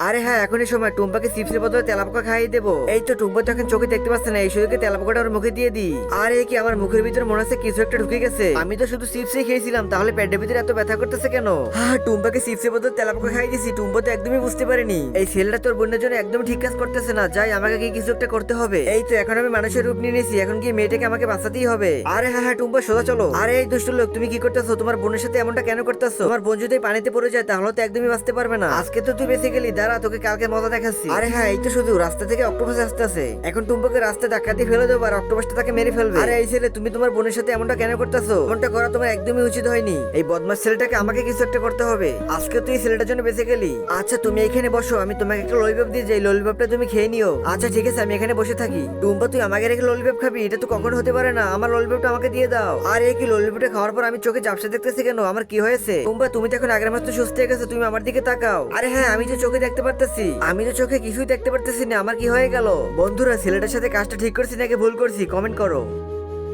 আরে হ্যাঁ, এখনই সময় টুম্পাকে চিপসের বদলে তেলাপোকা খাইয়ে দেবো। এই তো টুম্পা তো এখন চোখে দেখতে পাচ্ছে না, এই সুযোগে তেলাপোকাটা ওর মুখে দিয়ে দিই। আরে কি আমার মুখের ভিতরে মনে হচ্ছে কিছু একটা ঢুকে গেছে, আমি তো শুধু চিপসই খেয়েছিলাম, তাহলে পেটের ভিতরে এত ব্যথা করতেছে কেন? হ্যাঁ, টুম্পাকে চিপসের বদলে তেলাপোকা খাইয়ে দিছি, টুম্পা তো একদমই বুঝতে পারেনি। এই ছেলেটা তোর বোনের জন্য একদম ঠিক কাজ করতেছে না, যাই আমাকে কি কিছু একটা করতে হবে। এই তো এখন আমি মানুষের রূপ নিয়ে নিয়েছি, এখন কি মেয়েটাকে আমাকে বাঁচাতেই হবে। আরে হ্যাঁ হ্যাঁ টুম্পা সোজা চলো। আরে এই দুষ্ট লোক, তুমি কি করতেছো? তোমার বোনের সাথে এমনটা কেন করতেছো? তোমার বোন যদি পানিতে পড়ে যায় তাহলে তো একদমই বাঁচতে পারবে না। আজকে তো তুই বেঁচে গেলি, দাঁড়া তোকে কালকে মজা দেখাচ্ছি। আরে হ্যাঁ, এই তো শুধু রাস্তা থেকে অক্টোপাস আসতেছে, এখন টুম্পাকে রাস্তায় ধাক্কা দিয়ে ফেলে দেবো আর অক্টোপাসটা তাকে মেরে ফেলবে। আরে এই ছেলে, তুমি তোমার বোনের সাথে এমনটা কেন করতেছো? এমনটা করা তোমার একদমই উচিত হয়নি। এই বদমাশ ছেলেটাকে আমাকে কিছু একটা করতে হবে। আজকে তুই ছেলেটার জন্য বেঁচে গেলি। আচ্ছা তুমি এখানে বসো, আমি তোমাকে একটা ললিপপ দিয়ে যাই, ললিপপটা তুমি খেয়ে নিও। আচ্ছা ঠিক আছে, আমি এখানে বসে থাকি। টুম্পা তুই আমাকে রেখে ললিপপ খাবি? এটা তো কখনো হতে পারে না, আমার ললিপপটা আমাকে দিয়ে দাও। আর এই কি ললিপপটা খাওয়ার পর আমি চোখে ঝাপসা দেখতেছি কেন? আমার কি হয়েছে? টুম্পা তুমি তো এখন আগের মতো সুস্থ হয়ে গেছো, তুমি আমার দিকে তাকাও। আরে হ্যাঁ, আমি তো চোখে দেখতে পারতেছি, আমি তো চোখে কিছুই দেখতে পারতেছি না, আমার কি হয়ে গেল? বন্ধুরা, ছেলেটার সাথে কাজটা ঠিক করছি নাকি ভুল করছি কমেন্ট করো।